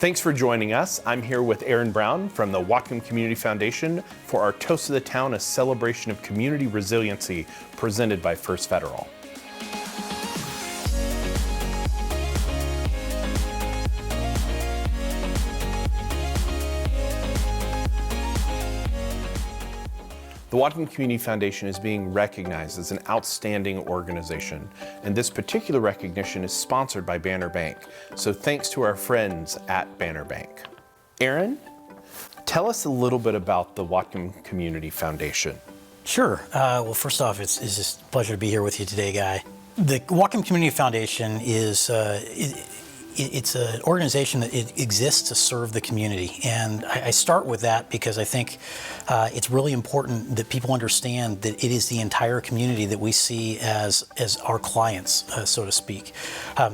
Thanks for joining us. I'm here with Aaron Brown from the Whatcom Community Foundation for our Toast of the Town, a celebration of community resiliency presented by First Federal. The Whatcom Community Foundation is being recognized as an outstanding organization, and this particular recognition is sponsored by Banner Bank. So thanks to our friends at Banner Bank. Aaron, tell us a little bit about the Whatcom Community Foundation. Sure. Well, first off, it's just a pleasure to be here with you today, Guy. The Whatcom Community Foundation is it's an organization that it exists to serve the community. And I start with that because I think it's really important that people understand that it is the entire community that we see as our clients, so to speak.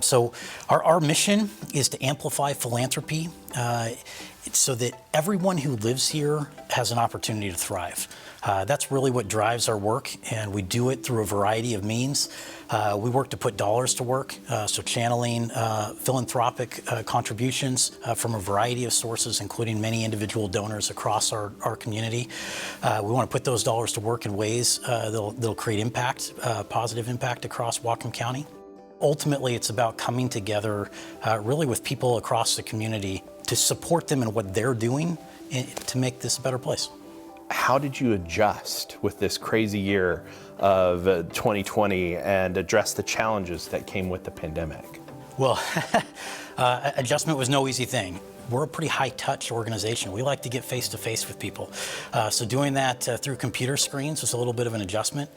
So our mission is to amplify philanthropy so that everyone who lives here has an opportunity to thrive. That's really what drives our work, and we do it through a variety of means. We work to put dollars to work, so channeling philanthropic contributions from a variety of sources, including many individual donors across our community. We want to put those dollars to work in ways that'll create impact, positive impact across Whatcom County. Ultimately, it's about coming together really with people across the community to support them in what they're doing to make this a better place. How did you adjust with this crazy year of 2020 and address the challenges that came with the pandemic? Well, adjustment was no easy thing. We're a pretty high-touch organization. We like to get face-to-face with people. So doing that through computer screens was a little bit of an adjustment.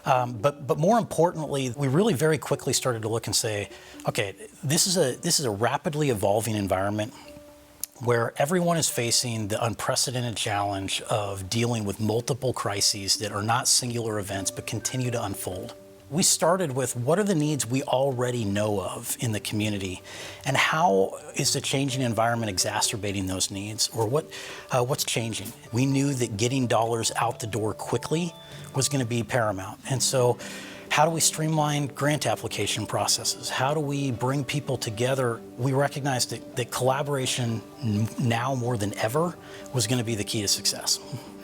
But more importantly, we really very quickly started to look and say, okay, this is a rapidly evolving environment where everyone is facing the unprecedented challenge of dealing with multiple crises that are not singular events but continue to unfold. We started with what are the needs we already know of in the community, and how is the changing environment exacerbating those needs, or what's changing? We knew that getting dollars out the door quickly was going to be paramount, and so how do we streamline grant application processes? How do we bring people together? We recognized that collaboration now more than ever was going to be the key to success.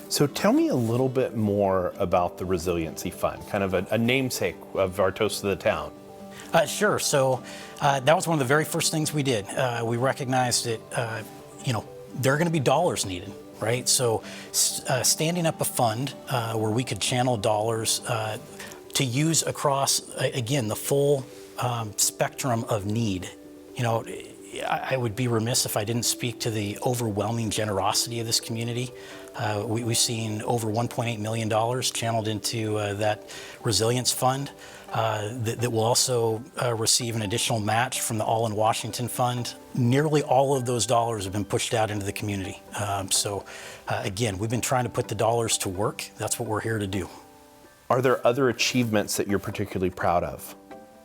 So tell me a little bit more about the Resiliency Fund, kind of a namesake of our Toast of the Town. Sure. So that was one of the very first things we did. We recognized that there are going to be dollars needed, right? So standing up a fund where we could channel dollars to use across, again, the full spectrum of need. I would be remiss if I didn't speak to the overwhelming generosity of this community. We've seen over $1.8 million channeled into that resilience fund that will also receive an additional match from the All in Washington Fund. Nearly all of those dollars have been pushed out into the community. Again, we've been trying to put the dollars to work. That's what we're here to do. Are there other achievements that you're particularly proud of?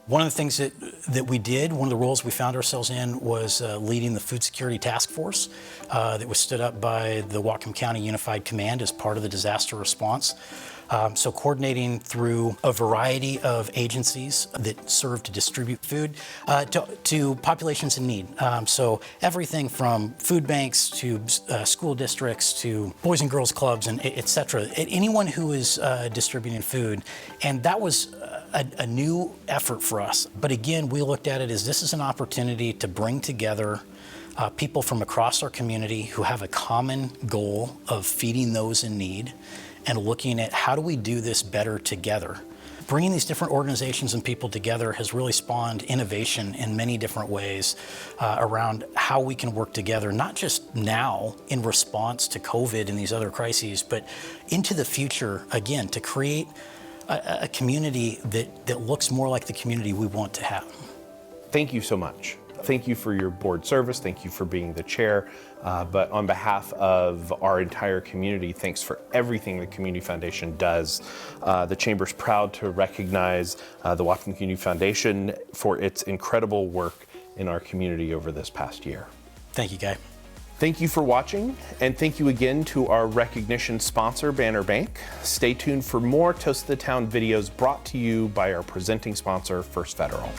One of the things that we did, one of the roles we found ourselves in was leading the Food Security Task Force that was stood up by the Whatcom County Unified Command as part of the disaster response. So coordinating through a variety of agencies that serve to distribute food to populations in need. So everything from food banks to school districts to boys and girls clubs and et cetera. Anyone who is distributing food. And that was a new effort for us. But again, we looked at it as this is an opportunity to bring together people from across our community who have a common goal of feeding those in need and looking at how do we do this better together. Bringing these different organizations and people together has really spawned innovation in many different ways around how we can work together, not just now in response to COVID and these other crises, but into the future, again, to create a community that looks more like the community we want to have. Thank you so much. Thank you for your board service. Thank you for being the chair. But on behalf of our entire community, thanks for everything the Community Foundation does. The Chamber's proud to recognize the Whatcom Community Foundation for its incredible work in our community over this past year. Thank you, Guy. Thank you for watching, and thank you again to our recognition sponsor, Banner Bank. Stay tuned for more Toast of the Town videos brought to you by our presenting sponsor, First Federal.